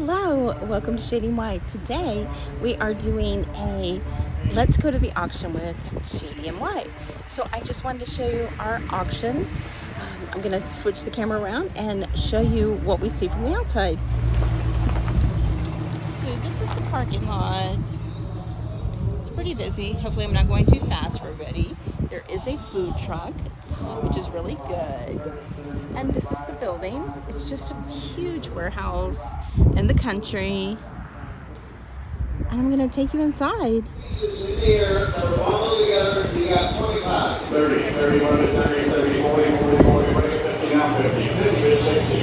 Hello, welcome to ShadyNY. Today we are doing a let's go to the auction with ShadyNY. So I just wanted to show you our auction. I'm going to switch the camera around and show you what we see from the outside. So this is the parking lot. It's pretty busy. Hopefully I'm not going too fast for everybody. There is a food truck, which is really good. And this is the building. It's just a huge warehouse in the country. And I'm going to take you inside. Here, all together, you got 25. 30, 31 to 30, 30, 40, 40, 40, 40, 50, now 50, 50 to 60,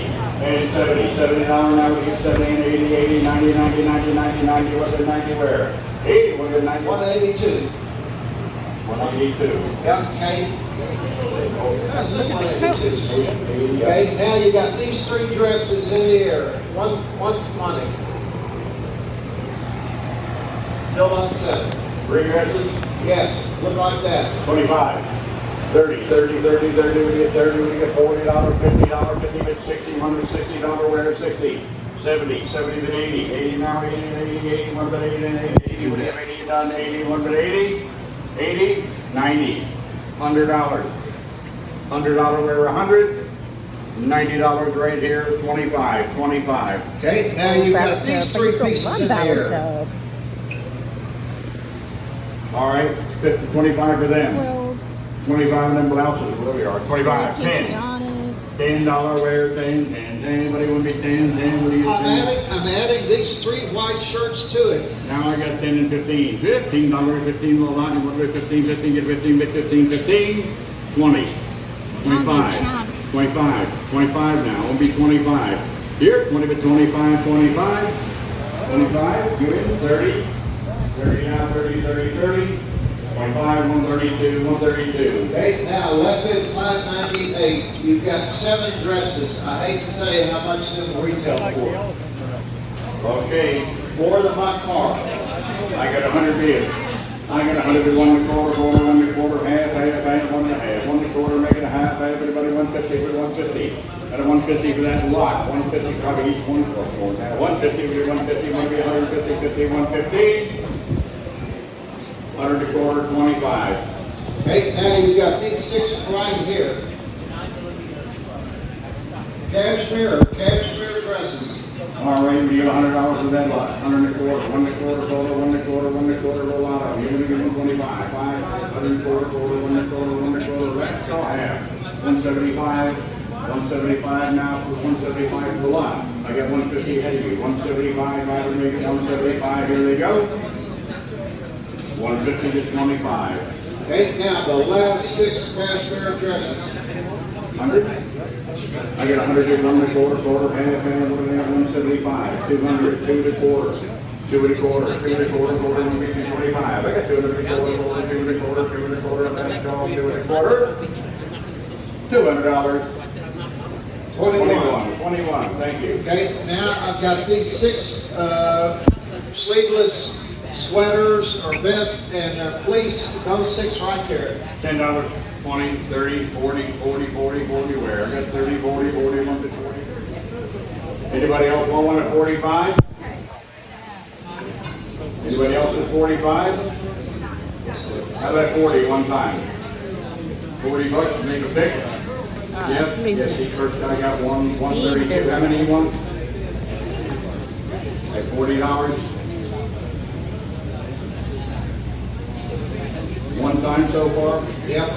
and 70, 70 now, now we get 70 and 80, 80, 90, 90, 90, 90, 90, what's the 90 where? 80, what's the 90? 182. 182. Yeah, okay. Look at the coat. Okay, now you got these three dresses in the air. One's money. Still on set. Three dresses? Yes, look like that. 25. 30, 30, 30, 30, we get 30, we get $40, $50, 50, get 60, $160, where 60. 70, 70 to 80, 80 now, 80 and 80, 81 but 80 and 80, 80, we have 80 done, 81 but 80, 80, 90, $100. $100 where 100, $90 right here, 25, 25. Okay, now you got these three pieces in the air. All right, 50, 25 for them. Well, 25 of them blouses, whatever we are. 25, 10. $10 wear, 10, 10. Anybody want to be 10, 10, what do you do? I'm adding these three white shirts to it. Now I got 10 and 15. $15, 15 little lot, and what do we 15, 15, get 15, get 15, 15, 20. 25, 25, 25 now, it'll be 25. Here, 20 to 25, 25, 25, give it, 30, 30 now, 30, 30, 30, 25, 132, 132. Okay, now left bid 598. You've got 7 dresses. I hate to tell you how much them retail for. Okay, More than my car. I got 100 bids. I got 101 and a quarter, quarter, 1 and a quarter, half, half, half, 1 and a half, 1 and a quarter, make it a half, half, everybody 150 for 150. Got a 150 for that lot, 150 probably each one for four. Now 150 will be 150, maybe 150, 50, 150. 100 and a quarter, 25. Okay, now you've got these 6 right here. Cashmere dresses. All right, we get $100 for that lot, 100 and a quarter, 1 and a quarter, total, 1 and a quarter, 1 and a quarter, roll out of. You're going to give them 25, 5, 100 and a quarter, 1 and a quarter, 1 and a quarter, that's all I have. 175, 175 now for 175 for the lot. I got 150 ahead of you, 175, I would make it 175, here they go. 150 to 25. Okay, now the last 6 cashmere dresses. 100? I got 100 here, 1 and a quarter, quarter, half, half, what do they have, 175, 200, 2 and a quarter, 2 and a quarter, 2 and a quarter, quarter, 125. I got 2 and a quarter, 2 and a quarter, 2 and a quarter, that's all, 2 and a quarter. $200. 21, thank you. Okay, now I've got these 6 sleeveless sweaters or vests and fleece, those 6 right there. $10, 20, 30, 40, 40, 40, 40 where? I got 30, 40, 41 to 40. Anybody else want one at 45? Anybody else at 45? How about 40 one time? 40 bucks, make a pick. Yes, the first guy got 132. How many you want? At $40. One time so far? Yep.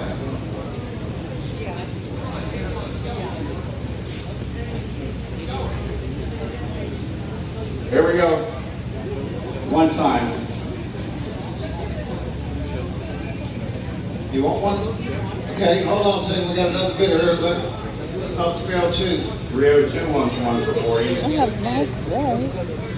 Here we go. One time. You want one? Okay, hold on a second, we got another bidder here, but talk to 302. 302 wants one for 40. I have like this.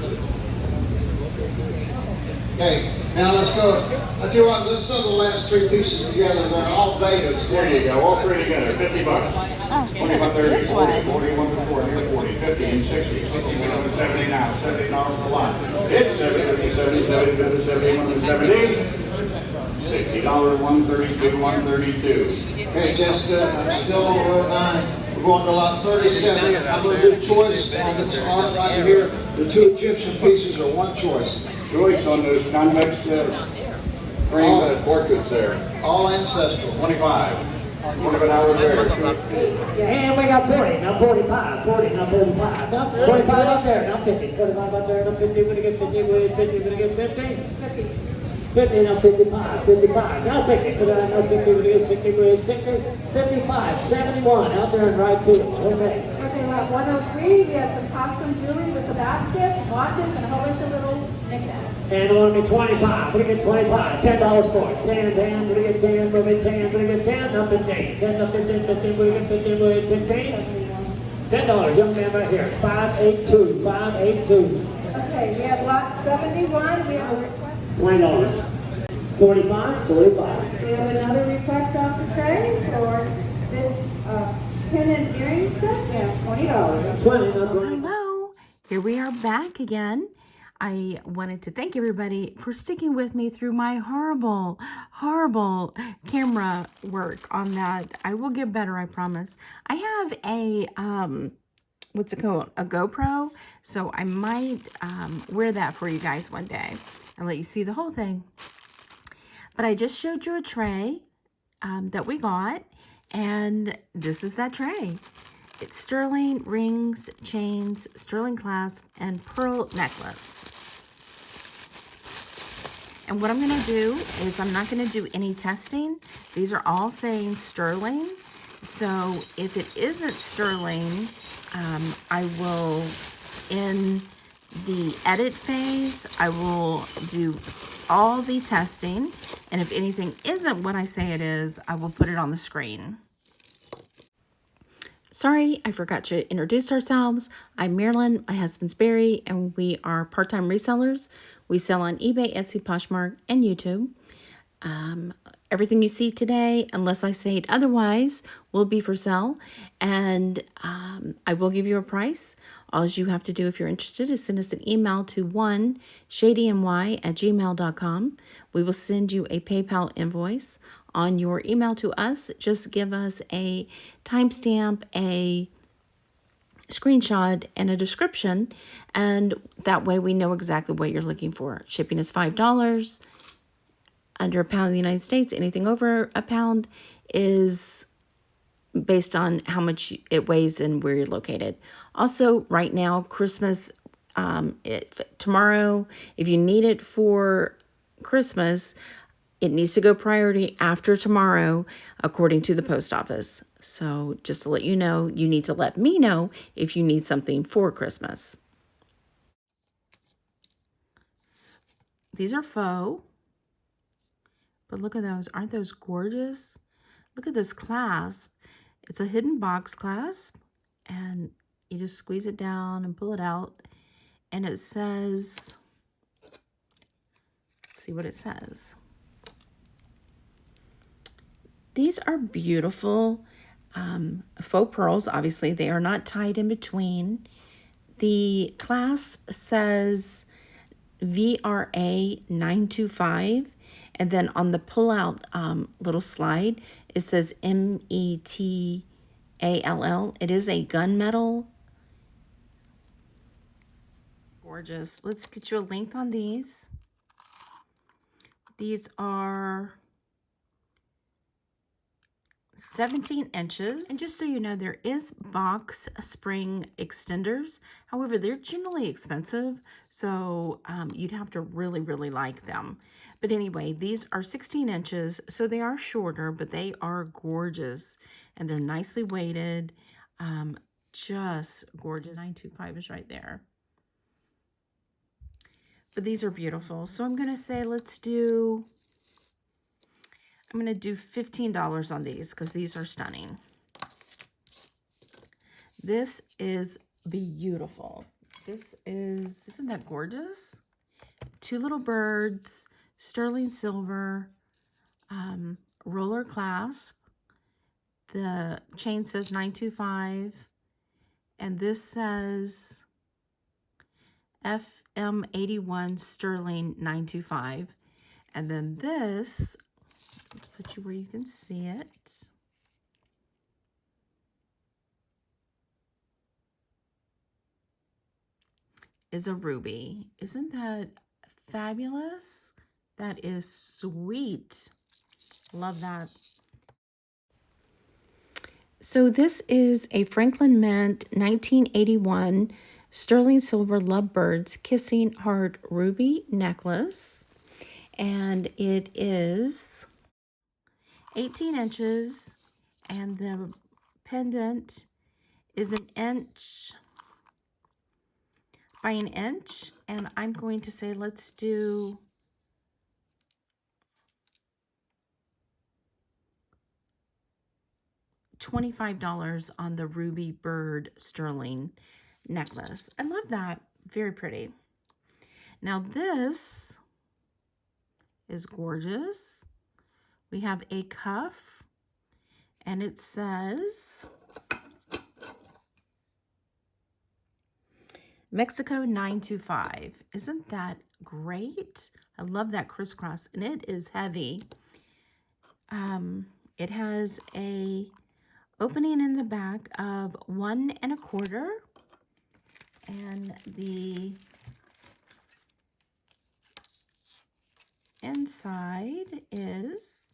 Okay, now let's go. I tell you what, let's sew the last 3 pieces together. They're all betas. There you go, all 3 together, 50 bucks. Oh, 25, 30, this 40, one. 41 to 40, here 40, 50 and 60, 60 to 70 now, $70 a lot. It's 70, 70, 70, 70, 71 to 70. $60, 132, 132. Okay, Jessica, I'm still over at 9. going to lot 37. I'm going to do choice on this on it right here. The two Egyptian pieces are one choice. Choice on the convex frame portraits there. All ancestral. 25. One of an hour there. And we got 40, now 45, 40, now 45, now 45 up there, now 50, 45 up there, now 50, we're gonna get 50, we're gonna get 50, we're gonna get 50. 50, now 55, 55, now 60, put it on, now 60, we're gonna get 60, we're gonna get 60, 55, 71, out there in right field, okay. Okay, lot 103, we have some costume jewelry with a basket, watches, and a whole bunch of little knickknacks. And we're gonna be 25, we're gonna get 25, $10 for it, 10, 10, we're gonna get 10, we're gonna get 10, we're gonna get 10, now 15, 10, now 15, 15, we're gonna get 15, we're gonna get 15. $10, young man right here, 582, 582. Okay, we have lot 71, we have a request. $20. 45, 45. We have another request off the tray for this pin and earring set. We have $20. 20, not 20. Hello, here we are back again. I wanted to thank everybody for sticking with me through my horrible camera work on that. I will get better, I promise. I have a, what's it called? A GoPro. So I might wear that for you guys one day and let you see the whole thing. But I just showed you a tray that we got. And this is that tray. It's sterling rings, chains, sterling clasp, and pearl necklace. And what I'm going to do is I'm not going to do any testing. These are all saying sterling. So if it isn't sterling, I will, in the edit phase, I will do all the testing. And if anything isn't what I say it is, I will put it on the screen. Sorry, I forgot to introduce ourselves. I'm Marilyn, my husband's Barry, and we are part-time resellers. We sell on eBay, Etsy, Poshmark, and YouTube. Everything you see today, unless I say it otherwise, will be for sale. And I will give you a price. All you have to do if you're interested is send us an email to ShadyNY@gmail.com. We will send you a PayPal invoice. On your email to us, just give us a timestamp, a screenshot, and a description, and that way we know exactly what you're looking for. Shipping is $5. Under a pound in the United States, anything over a pound is based on how much it weighs and where you're located. Also, right now, Christmas, tomorrow, if you need it for Christmas, it needs to go priority after tomorrow, according to the post office. So just to let you know, you need to let me know if you need something for Christmas. These are faux, but look at those. Aren't those gorgeous? Look at this clasp. It's a hidden box clasp, and you just squeeze it down and pull it out. And it says, let's see what it says. These are beautiful faux pearls. Obviously, they are not tied in between. The clasp says VRA 925. And then on the pull-out little slide, it says METALL. It is a gunmetal. Gorgeous. Let's get you a length on these. These are 17 inches. And just so you know, there is box spring extenders. However, they're generally expensive, so you'd have to really, really like them. But anyway, these are 16 inches, so they are shorter, but they are gorgeous. And they're nicely weighted. Just gorgeous. 925 is right there. But these are beautiful. So I'm going to say I'm going to do $15 on these because these are stunning. This is beautiful. Isn't that gorgeous? Two little birds, sterling silver, roller clasp. The chain says 925, and this says FM81 sterling 925. And then this, let's put you where you can see it. is a ruby. Isn't that fabulous? That is sweet. Love that. So this is a Franklin Mint 1981 sterling silver lovebirds kissing heart ruby necklace. And it is 18 inches, and the pendant is 1 inch by 1 inch. And I'm going to say, let's do $25 on the ruby bird sterling necklace. I love that. Very pretty. Now this is gorgeous. We have a cuff, and it says Mexico 925. Isn't that great? I love that crisscross, and it is heavy. It has a opening in the back of 1 1/4, and the inside is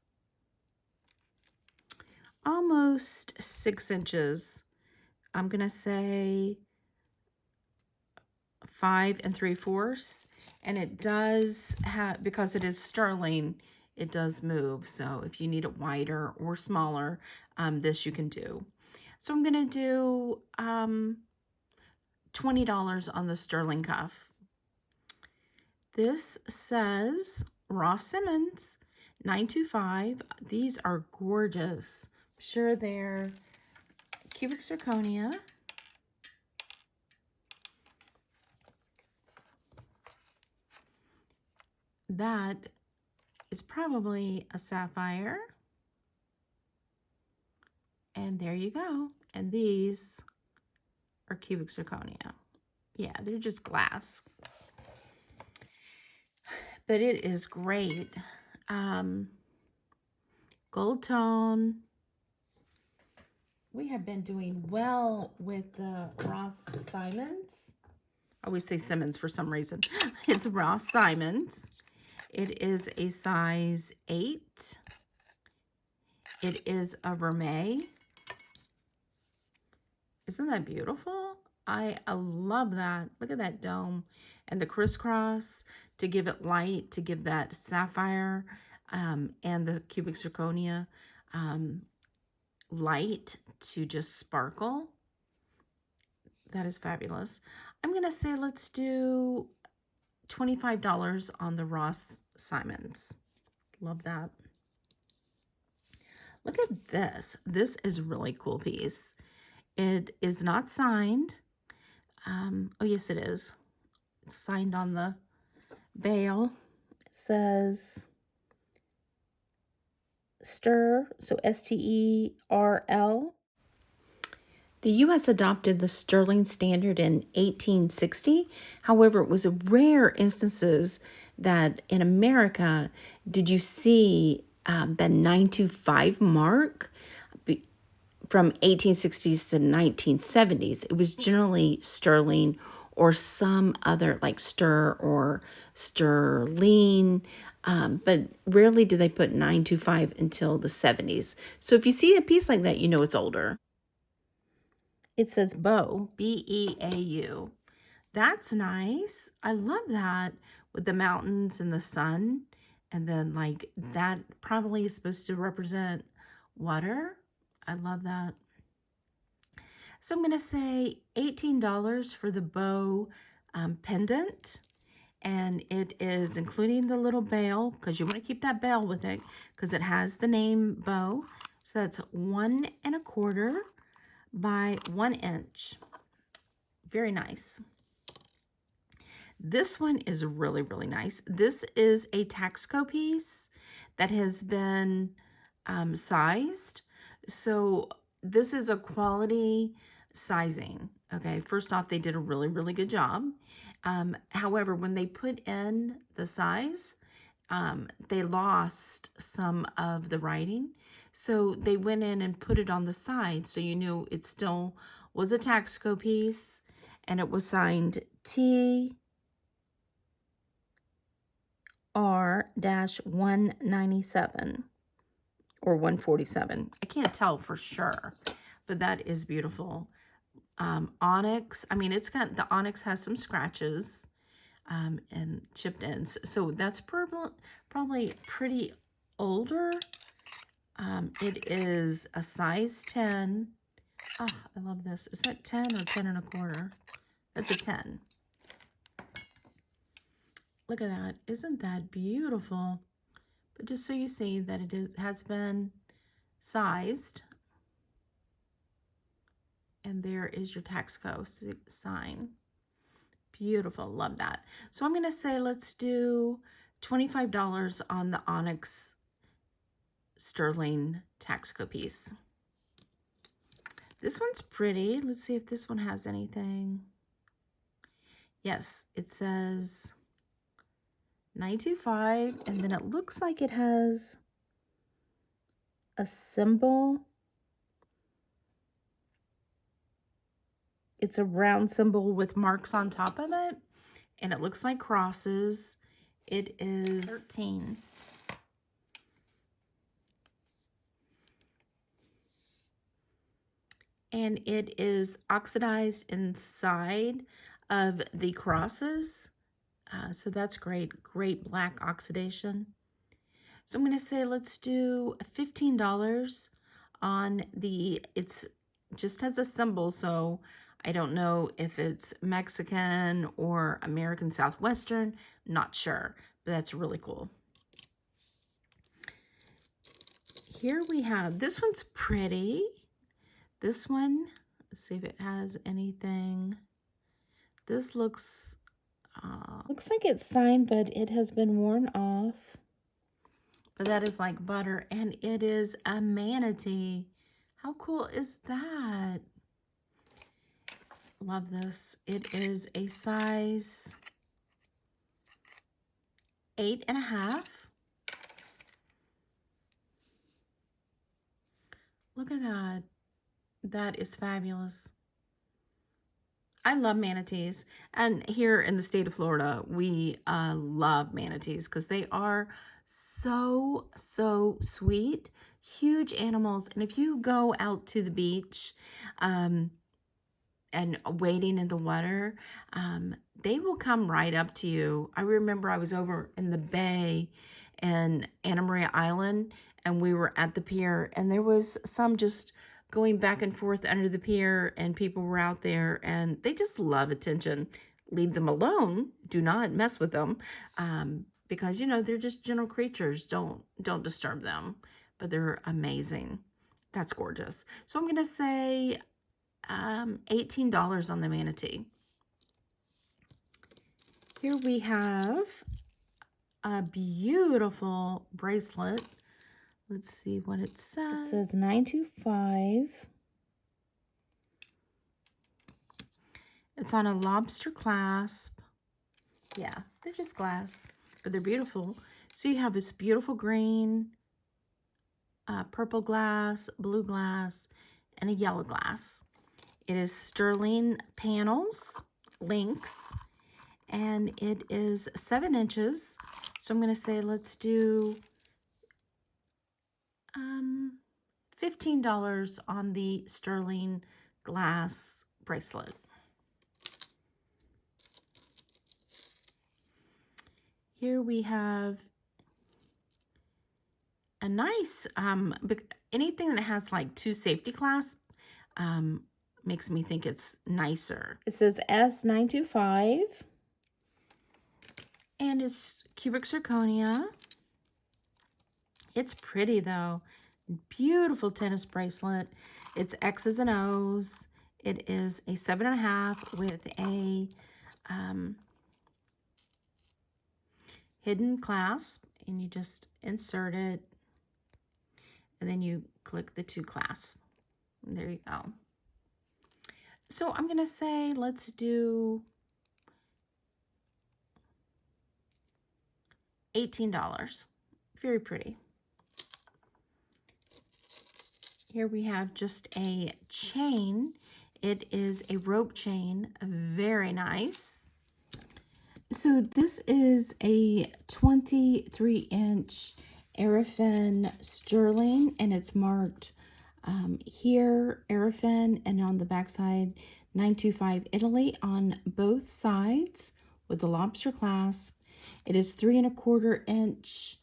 almost 6 inches. I'm gonna say 5 3/4, and it does have, because it is sterling, it does move. So if you need it wider or smaller, this you can do. So I'm gonna do $20 on the sterling cuff. This says Ross Simmons 925. These are gorgeous. I'm sure they're cubic zirconia. That is probably a sapphire. And there you go. And these are cubic zirconia. Yeah, they're just glass. But it is great. Gold tone. We have been doing well with the Ross Simons. I always say Simmons for some reason. It's Ross Simons. It is a size 8. It is a vermeil. Isn't that beautiful? I love that. Look at that dome and the crisscross to give it light, to give that sapphire and the cubic zirconia light to just sparkle. That is fabulous. I'm going to say let's do $25 on the Ross Simons. Love that. Look at this. This is a really cool piece. It is not signed. Oh, yes, it is. It's signed on the bail. It says STERL, so STERL. The U.S. adopted the sterling standard in 1860. However, it was rare instances that in America did you see the 925 mark from 1860s to 1970s. It was generally sterling or some other like stir or sterling, but rarely did they put 925 until the 70s. So if you see a piece like that, you know it's older. It says Beau, B-E-A-U. That's nice. I love that with the mountains and the sun. And then like that probably is supposed to represent water. I love that. So I'm going to say $18 for the Beau pendant. And it is including the little bail, because you want to keep that bail with it because it has the name Beau. So that's 1 1/4 by 1 inch. Very nice. This one is really, really nice. This is a Taxco piece that has been sized. So this is a quality sizing. Okay, first off, they did a really, really good job. However, when they put in the size, they lost some of the writing. So they went in and put it on the side so you knew it still was a Taxco piece and it was signed TR-197 or 147. I can't tell for sure, but that is beautiful. Onyx, I mean, the onyx has some scratches and chipped ends, so that's probably pretty older. It is a size 10. Oh, I love this. Is that 10 or 10 and a quarter? That's a 10. Look at that. Isn't that beautiful? But just so you see that has been sized. And there is your tax code sign. Beautiful. Love that. So I'm going to say let's do $25 on the onyx sterling tax code piece. This one's pretty. Let's see if this one has anything. Yes, it says 925, and then it looks like it has a symbol. It's a round symbol with marks on top of it, and it looks like crosses. It is 13. And it is oxidized inside of the crosses. So that's great, great black oxidation. So I'm going to say let's do $15 on it's just has a symbol, so I don't know if it's Mexican or American Southwestern, not sure, but that's really cool. Here we have, this one's pretty. This one, let's see if it has anything. This looks like it's signed, but it has been worn off. But that is like butter, and it is a manatee. How cool is that? Love this. It is a size 8.5. Look at that. That is fabulous. I love manatees. And here in the state of Florida, we love manatees because they are so sweet, huge animals. And if you go out to the beach and wading in the water, they will come right up to you. I remember I was over in the bay in Anna Maria Island, and we were at the pier, and there was some just going back and forth under the pier, and people were out there, and they just love attention. Leave them alone. Do not mess with them, because, you know, they're just gentle creatures. Don't disturb them, but they're amazing. That's gorgeous. So I'm going to say $18 on the manatee. Here we have a beautiful bracelet. Let's see what it says. It says 925. It's on a lobster clasp. Yeah, they're just glass, but they're beautiful. So you have this beautiful green, purple glass, blue glass, and a yellow glass. It is sterling panels, links, and it is 7 inches. So I'm going to say let's do $15 on the sterling glass bracelet. Here we have a nice, anything that has like 2 safety clasps makes me think it's nicer. It says S925, and it's cubic zirconia. It's pretty though. Beautiful tennis bracelet. It's X's and O's. It is a 7.5 with a hidden clasp, and you just insert it, and then you click the 2 clasps. And there you go. So I'm gonna say let's do $18. Very pretty. Here we have just a chain. It is a rope chain, very nice. So this is a 23-inch Aerofin sterling, and it's marked here Aerofin, and on the back side 925 Italy on both sides with the lobster clasp. It is 3¼ inch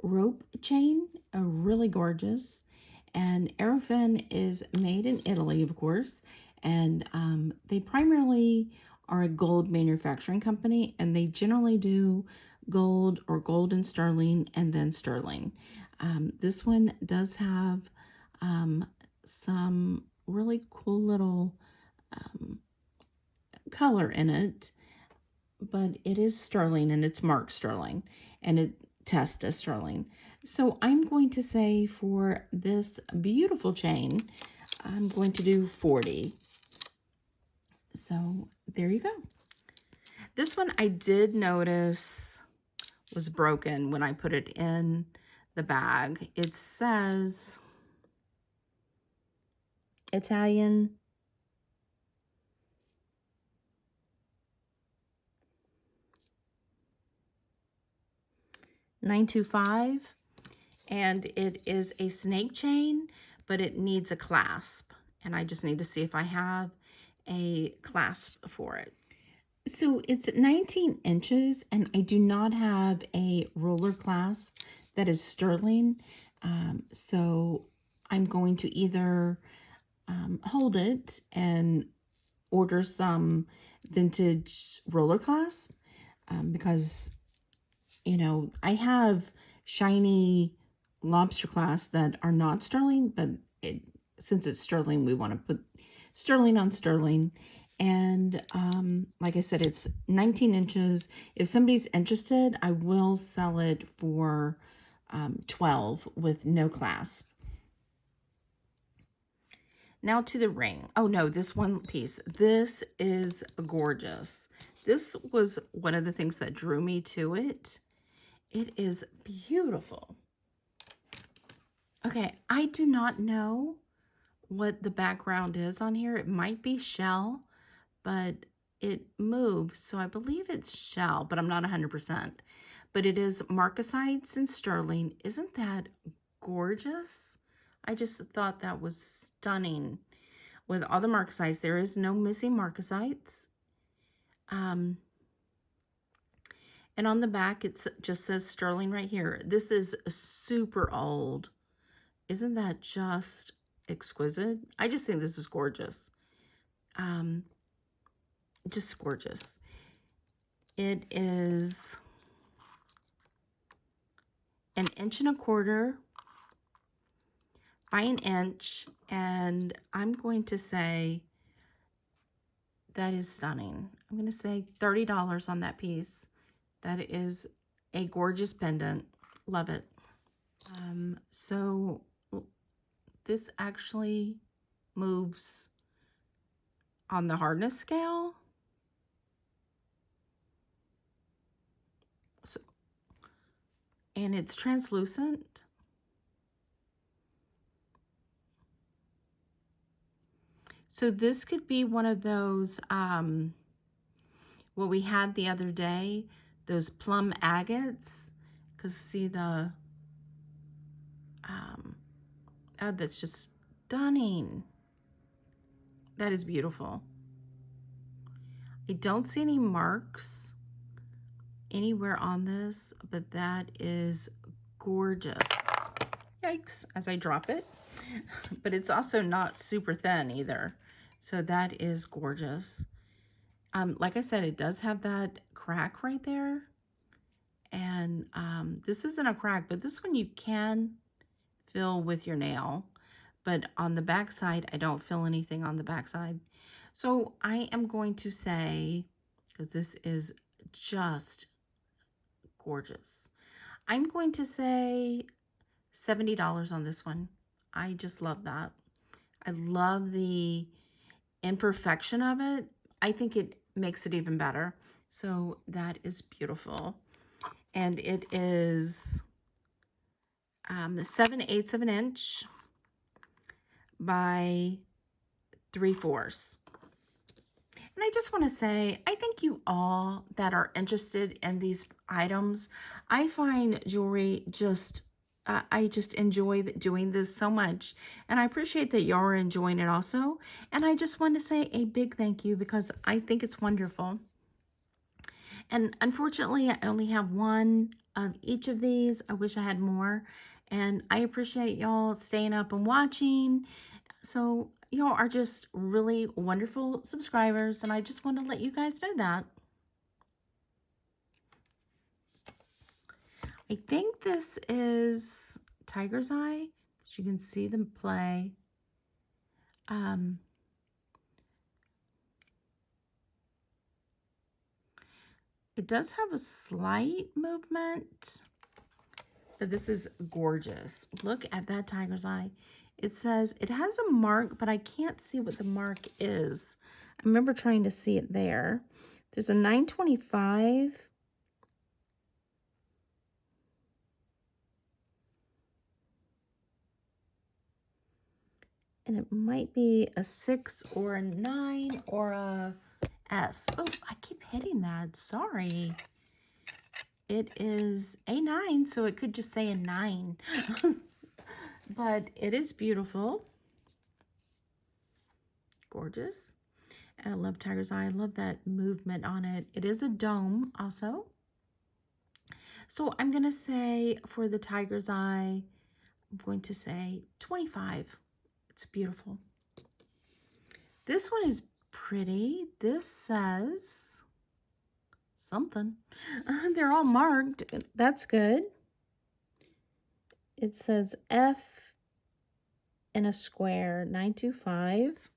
rope chain, really gorgeous. And Aerofin is made in Italy, of course, and they primarily are a gold manufacturing company, and they generally do gold or gold and sterling and then sterling. This one does have some really cool little color in it, but it is sterling and it's marked sterling and it tests as sterling. So I'm going to say for this beautiful chain, I'm going to do 40. So there you go. This one I did notice was broken when I put it in the bag. It says Italian $9.25, and it is a snake chain, but it needs a clasp, and I just need to see if I have a clasp for it. So it's 19 inches, and I do not have a roller clasp that is sterling, so I'm going to either hold it and order some vintage roller clasp, because you know, I have shiny lobster clasps that are not sterling, but since it's sterling, we want to put sterling on sterling. And like I said, it's 19 inches. If somebody's interested, I will sell it for 12 with no clasp. Now to the ring. Oh no, this one piece. This is gorgeous. This was one of the things that drew me to it. It is beautiful. Okay, I do not know what the background is on here. It might be shell, but it moves, so I believe it's shell, but I'm not 100%. But it is marcasites in sterling. Isn't that gorgeous? I just thought that was stunning. With all the marcasites, there is no missing marcasites. And on the back, it just says sterling right here. This is super old. Isn't that just exquisite? I just think this is gorgeous. Just gorgeous. It is 1¼ inch by 1 inch, and I'm going to say that is stunning. I'm going to say $30 on that piece. That is a gorgeous pendant. Love it. So this actually moves on the hardness scale. So, and it's translucent. So this could be one of those, what we had the other day, those plum agates. Because see the, oh, that's just stunning. That is beautiful. I don't see any marks anywhere on this, but that is gorgeous. Yikes, as I drop it. But it's also not super thin either. So that is gorgeous. Like I said, it does have that crack right there. And this isn't a crack, but this one you can fill with your nail. But on the back side, I don't feel anything on the back side. So I am going to say, because this is just gorgeous, I'm going to say $70 on this one. I just love that. I love the imperfection of it. I think it makes it even better. So that is beautiful. And it is 7/8 of an inch by 3/4. And I just want to say, I thank you all that are interested in these items. I find jewelry just, I just enjoy doing this so much. And I appreciate that y'all are enjoying it also. And I just want to say a big thank you because I think it's wonderful. And unfortunately, I only have one of each of these. I wish I had more. And I appreciate y'all staying up and watching. So y'all are just really wonderful subscribers, and I just want to let you guys know that. I think this is Tiger's Eye, as you can see them play. It does have a slight movement, but this is gorgeous. Look at that Tiger's Eye. It says it has a mark, but I can't see what the mark is. I remember trying to see it there. There's a 925. And it might be a 6 or a 9 or a S. Oh, I keep hitting that. Sorry. It is a 9, so it could just say a 9. But it is beautiful. Gorgeous. And I love Tiger's Eye. I love that movement on it. It is a dome also. So I'm going to say for the Tiger's Eye, I'm going to say 25. It's beautiful. This one is pretty. This says something. They're all marked. That's good. It says F in a square, 925.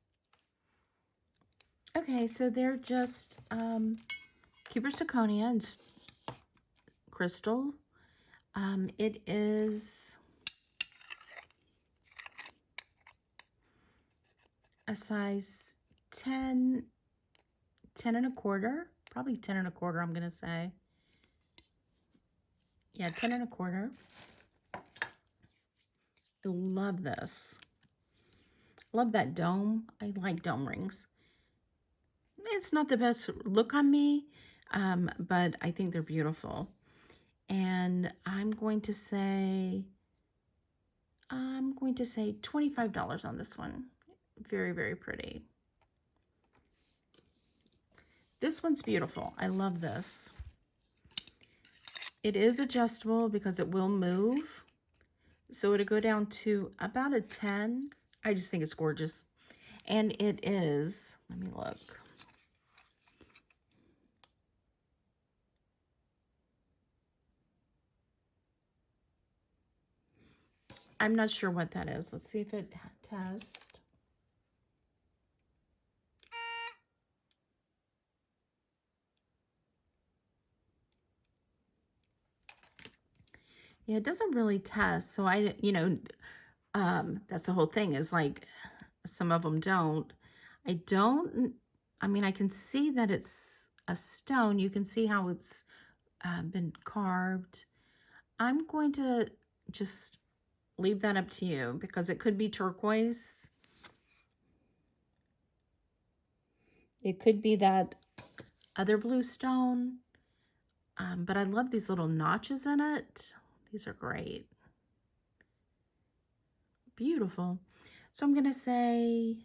Okay, so they're just cubic zirconia and crystal. It is a size 10, 10 and a quarter, probably 10 and a quarter, I'm going to say. Yeah, 10 and a quarter. I love this. Love that dome. I like dome rings. It's not the best look on me, but I think they're beautiful. And I'm going to say $25 on this one. Very, very pretty. This one's beautiful. I love this. It is adjustable because it will move. So it'll go down to about a 10. I just think it's gorgeous. And it is, let me look. I'm not sure what that is. Let's see if it tests. Yeah, it doesn't really test. So that's the whole thing is like some of them don't. I mean, I can see that it's a stone. You can see how it's been carved. I'm going to just leave that up to you because it could be turquoise. It could be that other blue stone. But I love these little notches in it. These are great. Beautiful. So I'm going to say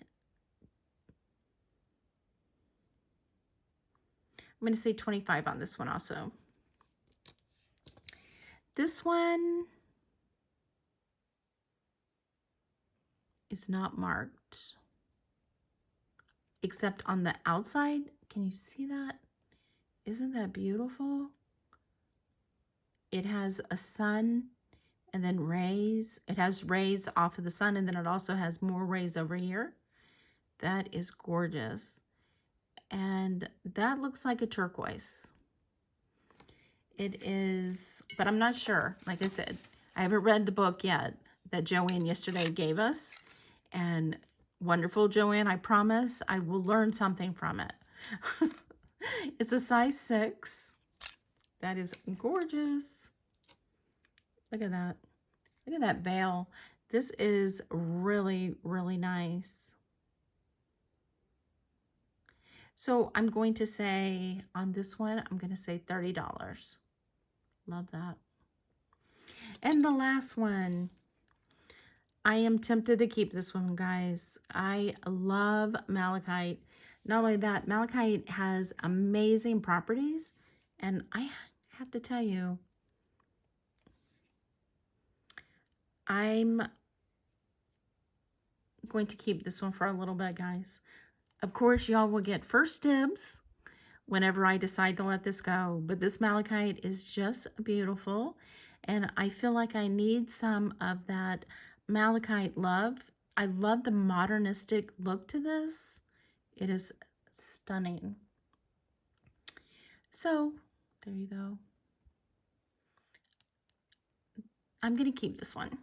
25 on this one also. This one is not marked except on the outside. Can you see that? Isn't that beautiful? It has a sun and then rays. It has rays off of the sun, and then it also has more rays over here. That is gorgeous. And that looks like a turquoise. It is, but I'm not sure. Like I said, I haven't read the book yet that Joanne yesterday gave us. And wonderful Joanne, I promise I will learn something from it. It's a size 6. That is gorgeous. Look at that. Look at that veil. This is really, really nice. So I'm going to say on this one, I'm going to say $30. Love that. And the last one, I am tempted to keep this one, guys. I love malachite. Not only that, malachite has amazing properties. And I have to tell you, I'm going to keep this one for a little bit, guys. Of course, y'all will get first dibs whenever I decide to let this go. But this malachite is just beautiful. And I feel like I need some of that malachite love. I love the modernistic look to this. It is stunning. So there you go. I'm going to keep this one.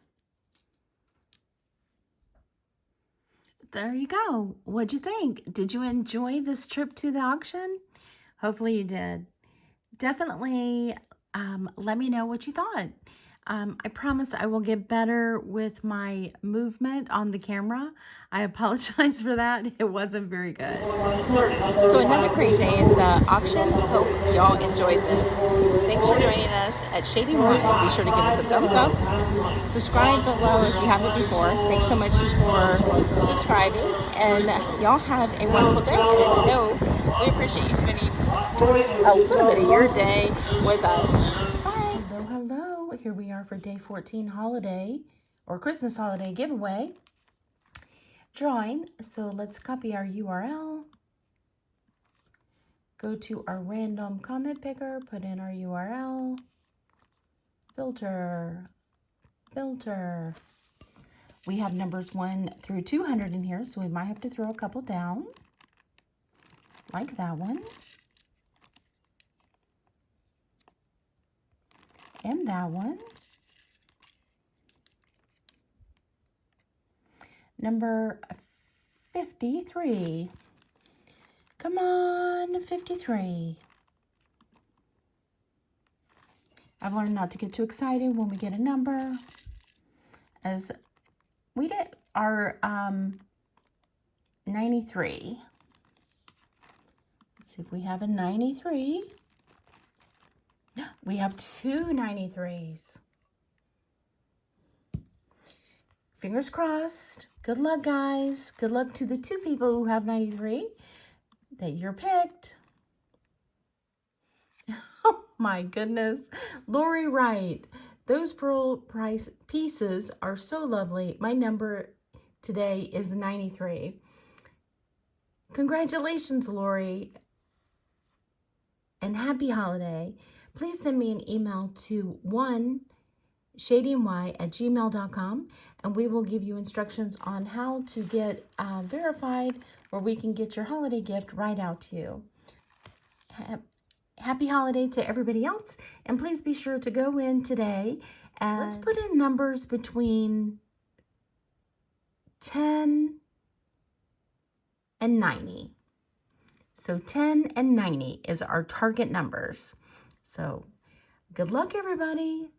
There you go. What'd you think? Did you enjoy this trip to the auction? Hopefully you did. Definitely let me know what you thought. I promise I will get better with my movement on the camera. I apologize for that. It wasn't very good. So another great day at the auction. Hope y'all enjoyed this. Thanks for joining us at ShadyNY. Be sure to give us a thumbs up. Subscribe below if you haven't before. Thanks so much for subscribing. And y'all have a wonderful day. And know we appreciate you spending a little bit of your day with us. Bye. Hello, hello. Here we are for day 14 holiday or Christmas holiday giveaway drawing. So let's copy our URL. Go to our random comment picker, put in our URL, filter. We have numbers 1 through 200 in here, so we might have to throw a couple down, like that one. And that one. Number 53. Come on, 53. I've learned not to get too excited when we get a number, as we did our 93. Let's see if we have a 93. We have 2 93s. Fingers crossed. Good luck, guys. Good luck to the 2 people who have 93 that you're picked. Oh my goodness. Lori Wright. Those pearl price pieces are so lovely. My number today is 93. Congratulations, Lori. And happy holiday. Please send me an email to ShadyNY@gmail.com, and we will give you instructions on how to get verified, where we can get your holiday gift right out to you. Happy holiday to everybody else, and please be sure to go in today and let's put in numbers between 10 and 90. So 10 and 90 is our target numbers. So good luck, everybody.